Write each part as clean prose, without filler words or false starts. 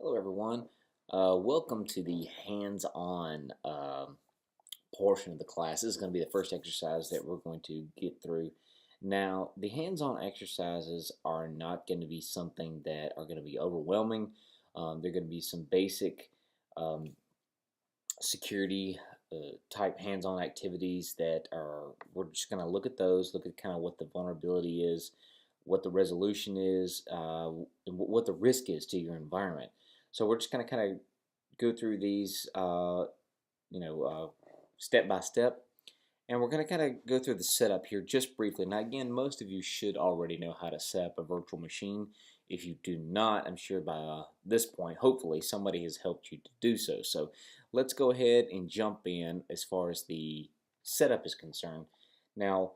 Hello, everyone. Welcome to the hands-on portion of the class. This is going to be the first exercise that we're going to get through. Now, the hands-on exercises are not going to be something that are going to be overwhelming. They're going to be some basic um, security type hands-on activities that are, we're just going to look at those, look at kind of what the vulnerability is, what the resolution is, and what the risk is to your environment. So we're just going to kind of go through these, step by step, and we're going to kind of go through the setup here just briefly. Now, again, most of you should already know how to set up a virtual machine. If you do not, I'm sure by this point, hopefully, somebody has helped you to do so. So let's go ahead and jump in as far as the setup is concerned. Now,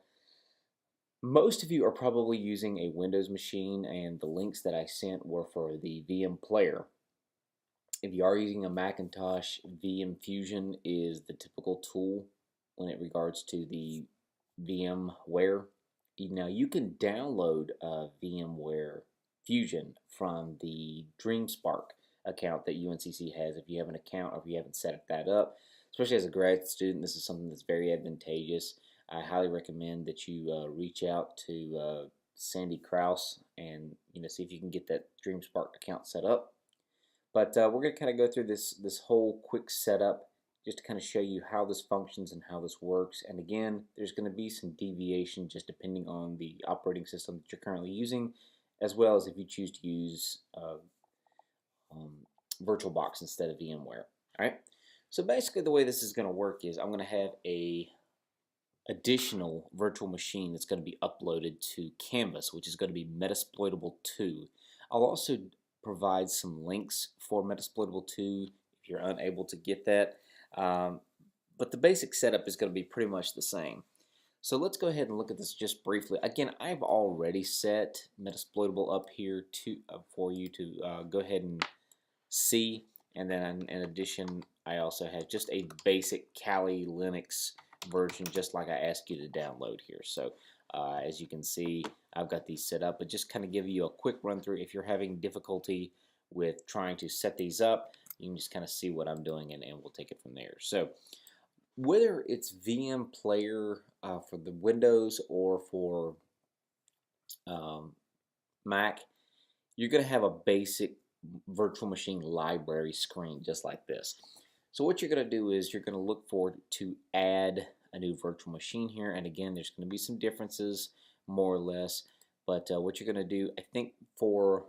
most of you are probably using a Windows machine, and the links that I sent were for the VM player. If you are using a Macintosh, VM Fusion is the typical tool when it regards to the VMware. Now you can download VMware Fusion from the DreamSpark account that UNCC has. If you have an account or if you haven't set that up, especially as a grad student, this is something that's very advantageous. I highly recommend that you reach out to Sandy Kraus and see if you can get that DreamSpark account set up. But we're going to kind of go through this whole quick setup just to kind of show you how this functions and how this works. And again, there's going to be some deviation just depending on the operating system that you're currently using, as well as if you choose to use um, VirtualBox instead of VMware. All right. So basically, the way this is going to work is I'm going to have a additional virtual machine that's going to be uploaded to Canvas, which is going to be Metasploitable 2. I'll also provide some links for Metasploitable 2 if you're unable to get that. But the basic setup is going to be pretty much the same. So let's go ahead and look at this just briefly. Again, I've already set Metasploitable up here for you to go ahead and see. And then in addition, I also have just a basic Kali Linux version, just like I asked you to download here. So as you can see, I've got these set up, but just kind of give you a quick run through. If you're having difficulty with trying to set these up, you can just kind of see what I'm doing, and we'll take it from there. So whether it's VM Player for the Windows or for Mac, you're going to have a basic virtual machine library screen just like this. So what you're going to do is you're going to look for to add a new virtual machine here, and again, there's going to be some differences more or less, but what you're going to do, I think for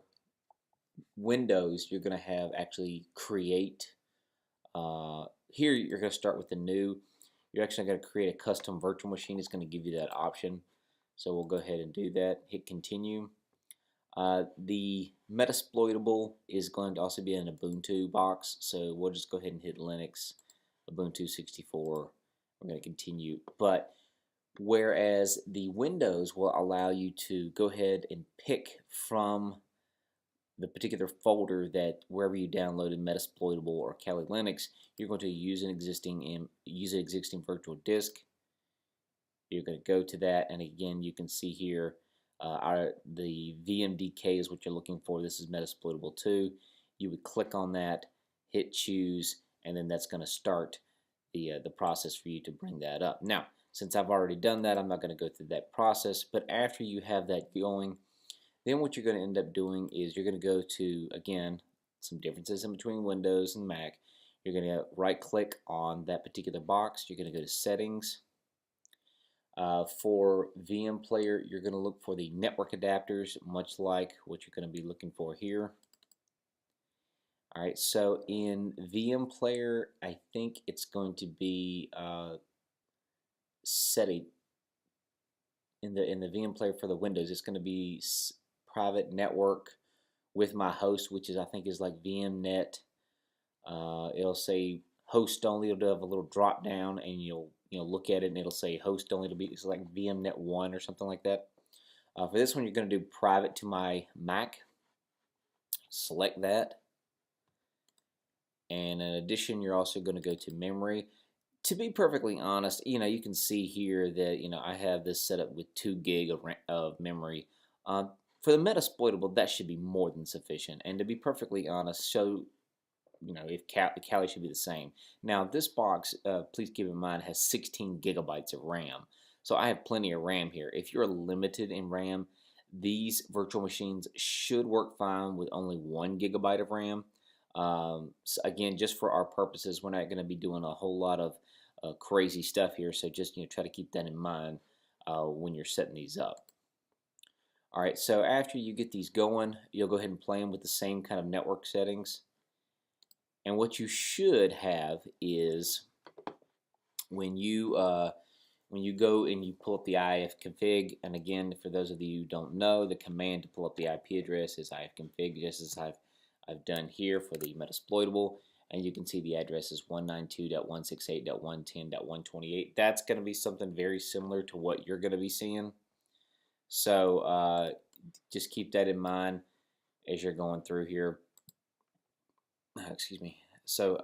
Windows, you're going to have actually create. Here you're going to start with the new. You're actually going to create a custom virtual machine. It's going to give you that option. So we'll go ahead and do that. Hit continue. The Metasploitable is going to also be an Ubuntu box, so we'll just go ahead and hit Linux, Ubuntu 64. We're going to continue. But whereas the Windows will allow you to go ahead and pick from the particular folder that wherever you downloaded Metasploitable or Kali Linux, you're going to use an existing virtual disk. You're going to go to that, and again, you can see here the VMDK is what you're looking for. This is Metasploitable 2. You would click on that, hit choose, and then that's going to start the process for you to bring that up. Now, since I've already done that, I'm not going to go through that process, but after you have that going, then what you're going to end up doing is you're going to go to, again, some differences in between Windows and Mac. You're going to right click on that particular box. You're going to go to settings. For VM Player, you're going to look for the network adapters, much like what you're going to be looking for here. All right, so in VM Player, I think it's going to be setting in the VM Player for the Windows. It's going to be private network with my host, which is I think is like VMnet. It'll say host only. It'll have a little drop down, and you'll look at it, and it'll say host only. It'll be it's like VMnet 1 or something like that. For this one, you're going to do private to my Mac. Select that, and in addition, you're also going to go to memory. To be perfectly honest, you can see here that I have this set up with 2 gig of memory. For the Metasploitable, that should be more than sufficient. And to be perfectly honest, so if Kali should be the same. Now this box, please keep in mind, has 16 gigabytes of RAM. So I have plenty of RAM here. If you're limited in RAM, these virtual machines should work fine with only 1 gigabyte of RAM. So again, just for our purposes, we're not going to be doing a whole lot of crazy stuff here. So just try to keep that in mind when you're setting these up. All right, so after you get these going, you'll go ahead and play them with the same kind of network settings. And what you should have is when you go and you pull up the ifconfig, and again, for those of you who don't know, the command to pull up the IP address is ifconfig, just as I've done here for the Metasploitable, and you can see the address is 192.168.110.128. That's going to be something very similar to what you're going to be seeing. So just keep that in mind as you're going through here. Excuse me. So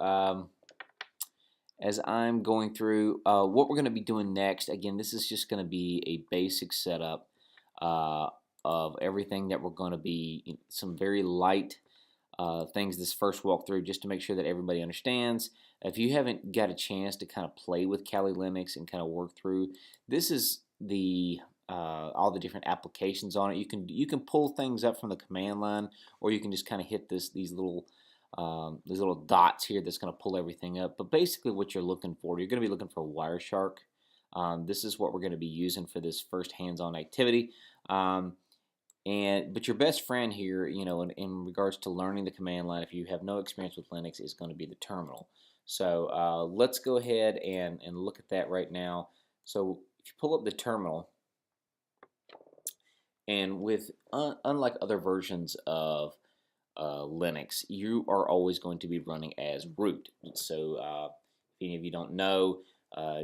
as I'm going through, what we're going to be doing next, again, this is just going to be a basic setup of everything that we're going to be, some very light things this first walkthrough, just to make sure that everybody understands. If you haven't got a chance to kind of play with Kali Linux and kind of work through, this is the all the different applications on it. You can pull things up from the command line, or you can just kind of hit these little dots here that's going to pull everything up. But basically what you're looking for, you're going to be looking for Wireshark. This is what we're going to be using for this first hands-on activity. But your best friend here, in regards to learning the command line, if you have no experience with Linux, is going to be the terminal. So let's go ahead and look at that right now. So if you pull up the terminal, and with unlike other versions of Linux, you are always going to be running as root. So if any of you don't know,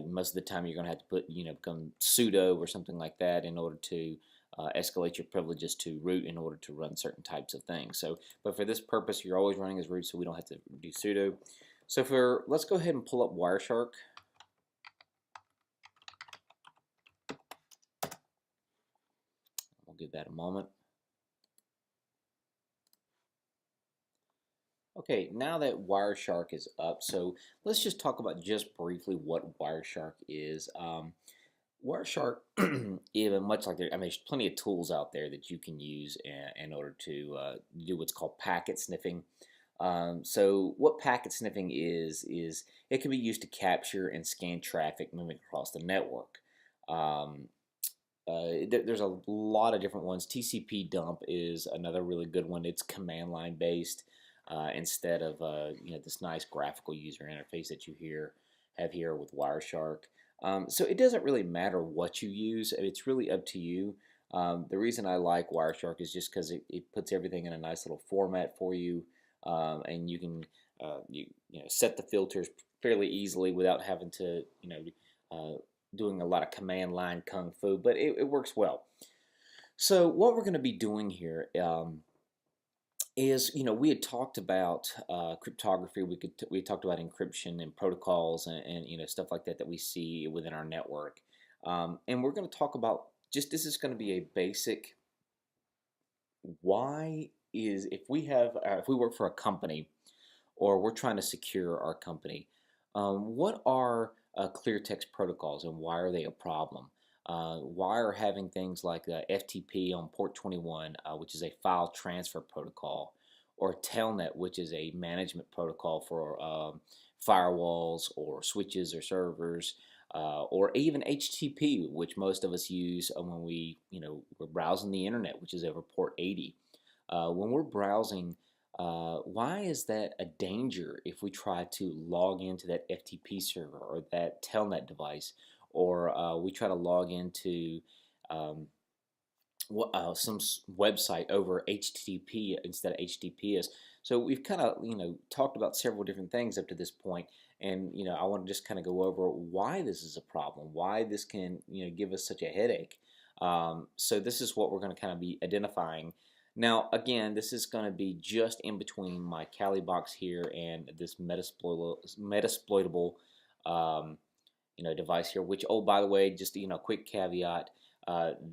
most of the time you're going to have to put become sudo or something like that in order to escalate your privileges to root in order to run certain types of things. So, but for this purpose, you're always running as root, so we don't have to do sudo. So let's go ahead and pull up Wireshark. We'll give that a moment. Okay, now that Wireshark is up, so let's just talk about just briefly what Wireshark is. Wireshark, even much like there's plenty of tools out there that you can use in order to do what's called packet sniffing. So what packet sniffing is it can be used to capture and scan traffic moving across the network. There's a lot of different ones. TCP dump is another really good one. It's command line based instead of this nice graphical user interface that you have here with Wireshark. So it doesn't really matter what you use. It's really up to you. The reason I like Wireshark is just because it puts everything in a nice little format for you, and you can set the filters fairly easily without having to doing a lot of command line kung fu, but it works well. So what we're going to be doing here is, we had talked about cryptography. We talked about encryption and protocols and stuff like that we see within our network. And we're going to talk about this is going to be a basic. If we work for a company, or we're trying to secure our company, what are clear text protocols and why are they a problem? Why are having things like FTP on port 21, which is a file transfer protocol, or Telnet, which is a management protocol for firewalls or switches or servers, or even HTTP, which most of us use when we're browsing the internet, which is over port 80. When we're browsing, why is that a danger if we try to log into that FTP server or that Telnet device, or we try to log into some website over HTTP instead of HTTPS? So we've kind of talked about several different things up to this point, and I want to just kind of go over why this is a problem, why this can give us such a headache. So this is what we're going to kind of be identifying. Now, again, this is going to be just in between my Kali box here and this Metasploitable device here, which, oh, by the way, just quick caveat,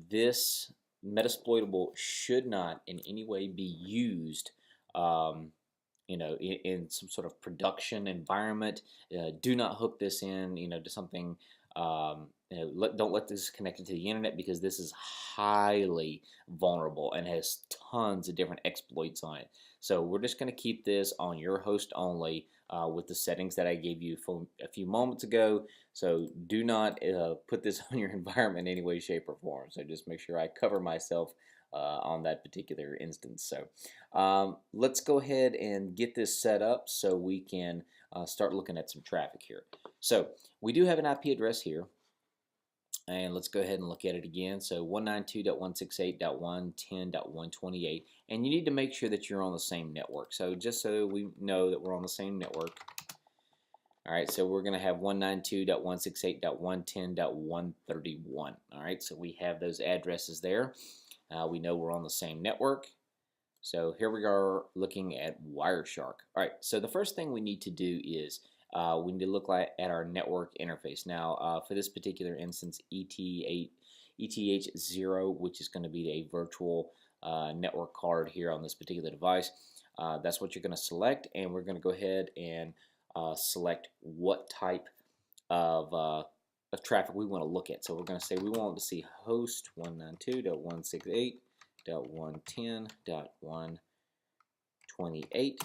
this Metasploitable should not in any way be used, in some sort of production environment. Do not hook this in, to something. Don't let this connect it to the internet, because this is highly vulnerable and has tons of different exploits on it. So we're just going to keep this on your host only, with the settings that I gave you a few moments ago. So do not put this on your environment in any way, shape, or form. So just make sure I cover myself on that particular instance. So let's go ahead and get this set up so we can start looking at some traffic here. So we do have an IP address here, and let's go ahead and look at it again. So 192.168.110.128, and you need to make sure that you're on the same network. So just so we know that we're on the same network. All right, so we're going to have 192.168.110.131. All right, so we have those addresses there. We know we're on the same network. So here we are looking at Wireshark. All right, so the first thing we need to do is we need to look at our network interface. Now, for this particular instance, ETH0, which is going to be a virtual network card here on this particular device, that's what you're going to select, and we're going to go ahead and select what type of traffic we want to look at. So we're going to say we want to see host 192.168.110.128,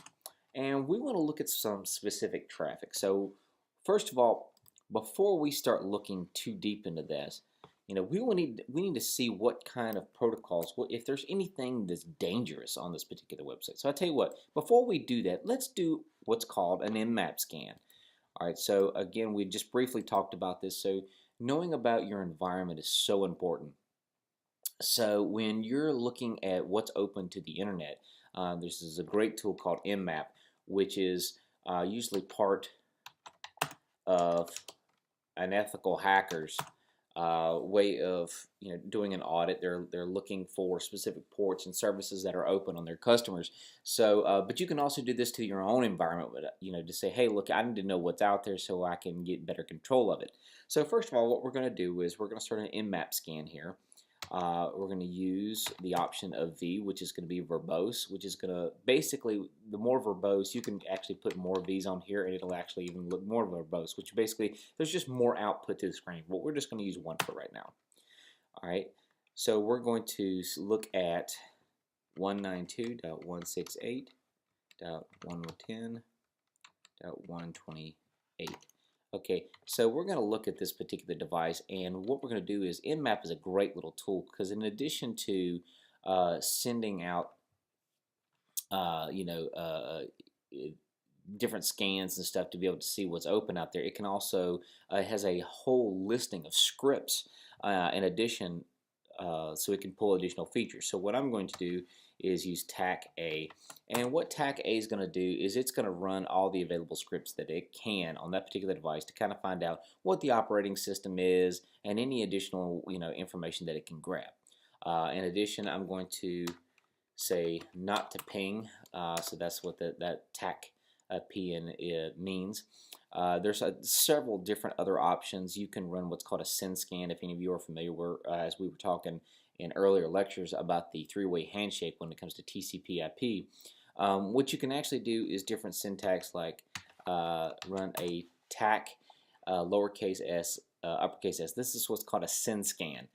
and we want to look at some specific traffic. So first of all, before we start looking too deep into this, we need to see what kind of protocols, if there's anything that's dangerous on this particular website. So I tell you what, before we do that, let's do what's called an Nmap scan. All right, so again, we just briefly talked about this. So knowing about your environment is so important. So when you're looking at what's open to the internet, this is a great tool called Nmap, which is usually part of an ethical hacker's way of doing an audit. They're looking for specific ports and services that are open on their customers. So, but you can also do this to your own environment. To say, hey, look, I need to know what's out there so I can get better control of it. So first of all, what we're going to do is we're going to start an Nmap scan here. We're going to use the option of V, which is going to be verbose, which is going to basically, the more verbose, you can actually put more V's on here and it'll actually even look more verbose, which basically there's just more output to the screen. But we're just going to use one for right now. All right, so we're going to look at 192.168.110.128. Okay, so we're going to look at this particular device, and what we're going to do is Nmap is a great little tool, because in addition to sending out different scans and stuff to be able to see what's open out there, it can also has a whole listing of scripts in addition, so it can pull additional features. So what I'm going to do is use TAC-A, and what TAC-A is going to do is it's going to run all the available scripts that it can on that particular device to kind of find out what the operating system is and any additional information that it can grab. In addition, I'm going to say not to ping, so that's what that TAC-P means. There's several different other options. You can run what's called a SYNSCAN, if any of you are familiar with, as we were talking in earlier lectures about the three-way handshake when it comes to TCP/IP. What you can actually do is different syntax, like run a TAC lowercase s, uppercase s. This is what's called a SYNSCAN.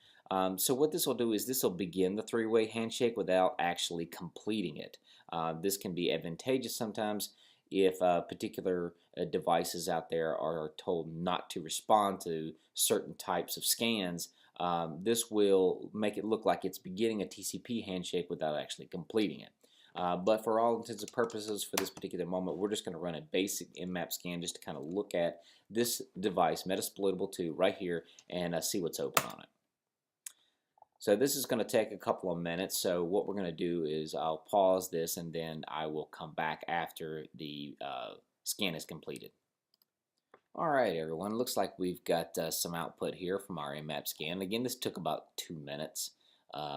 So what this will do is this will begin the three-way handshake without actually completing it. This can be advantageous sometimes if particular devices out there are told not to respond to certain types of scans. This will make it look like it's beginning a TCP handshake without actually completing it. But for all intents and purposes for this particular moment, we're just going to run a basic Nmap scan just to kind of look at this device, Metasploitable 2, right here, and see what's open on it. So this is going to take a couple of minutes, so what we're going to do is I'll pause this and then I will come back after the scan is completed. Alright everyone, looks like we've got some output here from our Nmap scan. Again, this took about 2 minutes,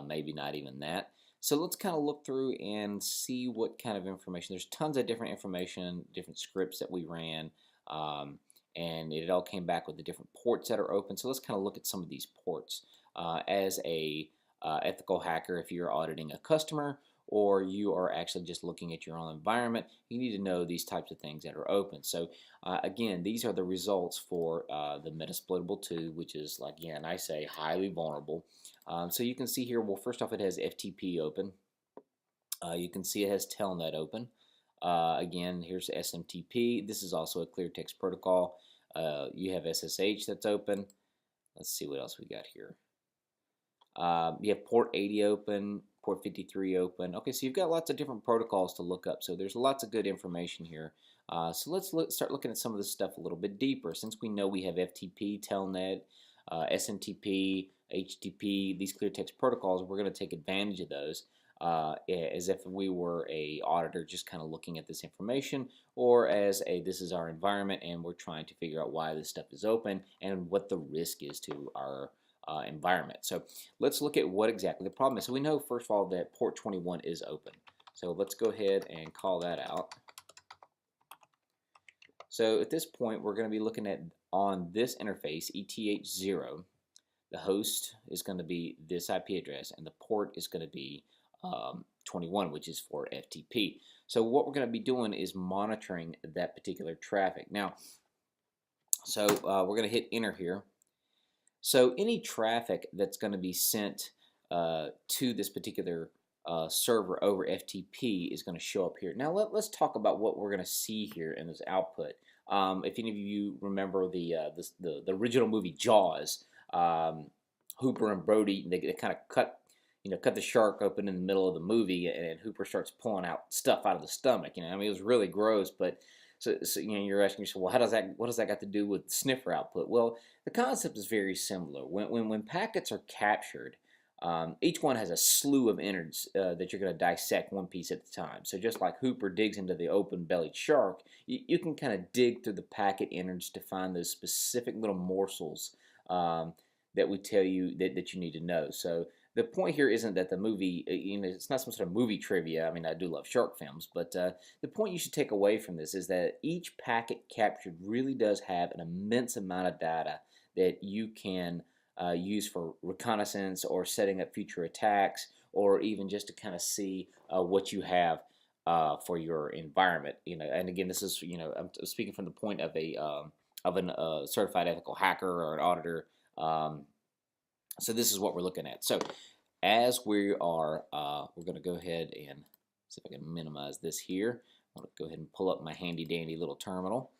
maybe not even that. So let's kind of look through and see what kind of information. There's tons of different information, different scripts that we ran, and it all came back with the different ports that are open. So let's kind of look at some of these ports. As a ethical hacker if you're auditing a customer, or you are actually just looking at your own environment. You need to know these types of things that are open. So again, these are the results for the Metasploitable 2, which is, like, again, I say highly vulnerable. So you can see here, well, first off, it has FTP open. You can see it has Telnet open. Again, here's SMTP. This is also a clear text protocol. You have SSH that's open. Let's see what else we got here. You have port 80 open, port 53 open. Okay, so you've got lots of different protocols to look up. So there's lots of good information here. So let's start looking at some of this stuff a little bit deeper. Since we know we have FTP, Telnet, SMTP, HTTP, these clear text protocols, we're going to take advantage of those as if we were a auditor just kind of looking at this information, or as this is our environment and we're trying to figure out why this stuff is open and what the risk is to our environment. So let's look at what exactly the problem is. So we know, first of all, that port 21 is open. So let's go ahead and call that out. So at this point, we're going to be looking at, on this interface, ETH0, the host is going to be this IP address, and the port is going to be 21, which is for FTP. So what we're going to be doing is monitoring that particular traffic. Now, so we're going to hit enter here. So any traffic that's going to be sent to this particular server over FTP is going to show up here. Now let's talk about what we're going to see here in this output. If any of you remember the original movie Jaws, Hooper and Brody, they kind of cut the shark open in the middle of the movie, and Hooper starts pulling out stuff out of the stomach. I mean, it was really gross, but so you're asking yourself, well, what does that got to do with sniffer output? Well, the concept is very similar. When packets are captured, each one has a slew of innards that you're going to dissect one piece at a time. So just like Hooper digs into the open-bellied shark, you can kind of dig through the packet innards to find those specific little morsels that would tell you that you need to know. So the point here isn't that the movie, it's not some sort of movie trivia. I mean, I do love shark films, but the point you should take away from this is that each packet captured really does have an immense amount of data that you can use for reconnaissance or setting up future attacks, or even just to kind of see what you have for your environment. And again, this is, I'm speaking from the point of a certified ethical hacker or an auditor. So this is what we're looking at. So as we are, we're going to go ahead and see if I can minimize this here. I'm going to go ahead and pull up my handy dandy little terminal.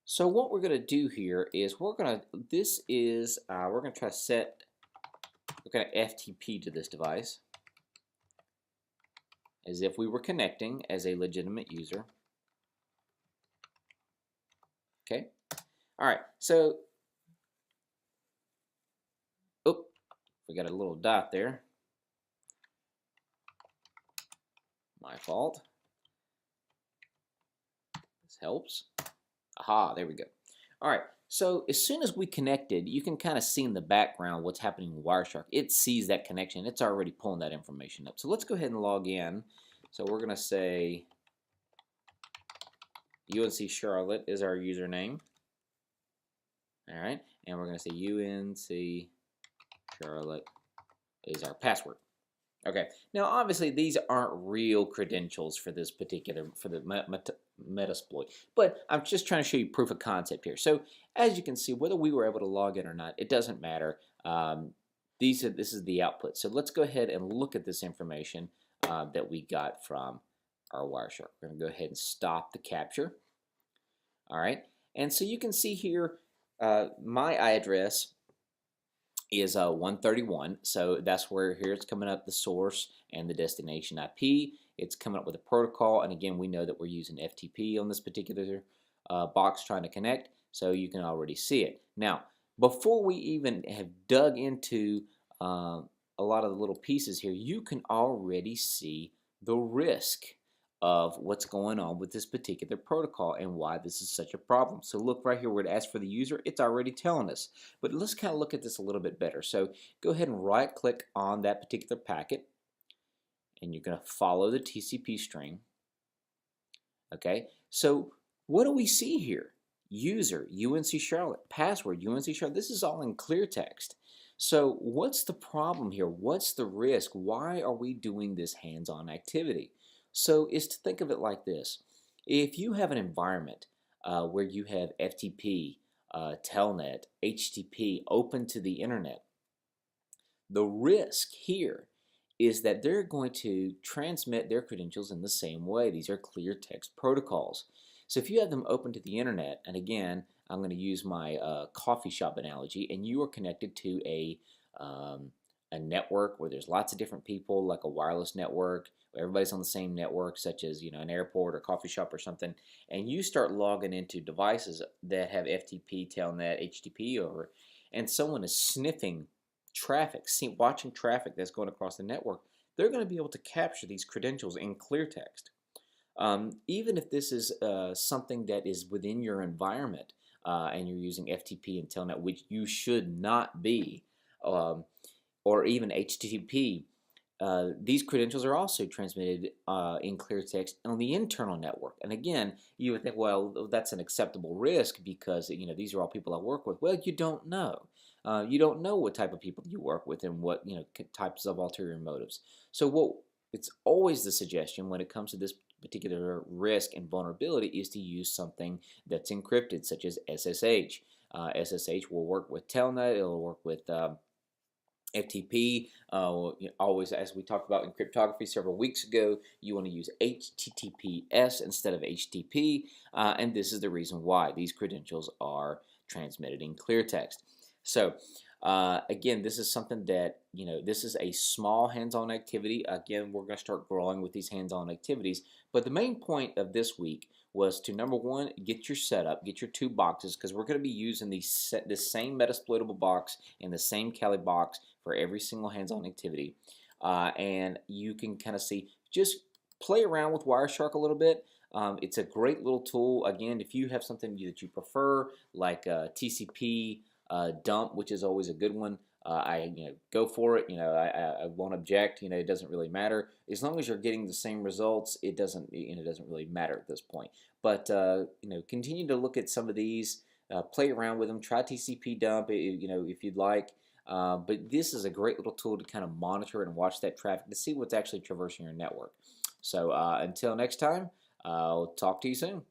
So what we're going to do here is we're going to try to set, we're going to FTP to this device as if we were connecting as a legitimate user. Okay. All right. So, we got a little dot there. My fault. This helps. Aha, there we go. All right, so as soon as we connected, you can kind of see in the background what's happening with Wireshark. It sees that connection. It's already pulling that information up. So let's go ahead and log in. So we're going to say UNC Charlotte is our username. All right, and we're going to say UNC Charlotte is our password. Okay, now obviously these aren't real credentials for this particular, for the Metasploit, but I'm just trying to show you proof of concept here. So as you can see, whether we were able to log in or not, it doesn't matter. This is the output. So let's go ahead and look at this information that we got from our Wireshark. We're going to go ahead and stop the capture. All right, and so you can see here my address is 131, so that's where here it's coming up the source and the destination IP. It's coming up with a protocol, and again, we know that we're using FTP on this particular box trying to connect, so you can already see it. Now, before we even have dug into a lot of the little pieces here, you can already see the risk of what's going on with this particular protocol and why this is such a problem. So look right here where it asks for the user, it's already telling us. But let's kind of look at this a little bit better. So go ahead and right click on that particular packet, and you're going to follow the TCP string. Okay, so what do we see here? user, UNC Charlotte, password, UNC Charlotte. This is all in clear text. So what's the problem here? What's the risk? Why are we doing this hands-on activity? So is to think of it like this. If you have an environment where you have FTP, Telnet, HTTP open to the internet, the risk here is that they're going to transmit their credentials in the same way. These are clear text protocols. So if you have them open to the internet, and again, I'm going to use my coffee shop analogy, and you are connected to a network where there's lots of different people, like a wireless network, where everybody's on the same network, such as an airport or coffee shop or something, and you start logging into devices that have FTP, Telnet, HTTP over, and someone is sniffing traffic, watching traffic that's going across the network, they're going to be able to capture these credentials in clear text. Even if this is something that is within your environment and you're using FTP and Telnet, which you should not be, or even HTTP, these credentials are also transmitted in clear text on the internal network. And again, you would think, well, that's an acceptable risk because these are all people I work with. Well, you don't know. You don't know what type of people you work with and what types of ulterior motives. So it's always the suggestion when it comes to this particular risk and vulnerability is to use something that's encrypted, such as SSH. SSH will work with Telnet. It'll work with FTP. Always, as we talked about in cryptography several weeks ago, you want to use HTTPS instead of HTTP, and this is the reason why these credentials are transmitted in clear text. So again, this is something that, this is a small hands-on activity. Again, we're going to start growing with these hands-on activities. But the main point of this week was to, number one, get your setup, get your 2 boxes, because we're going to be using this same Metasploitable box and the same Kali box for every single hands-on activity. And you can kind of see, just play around with Wireshark a little bit. It's a great little tool. Again, if you have something that you prefer, like TCP, dump, which is always a good one. Go for it. I won't object. It doesn't really matter as long as you're getting the same results. It doesn't really matter at this point. But continue to look at some of these, play around with them. Try TCP dump, if you'd like. But this is a great little tool to kind of monitor and watch that traffic to see what's actually traversing your network. So until next time, I'll talk to you soon.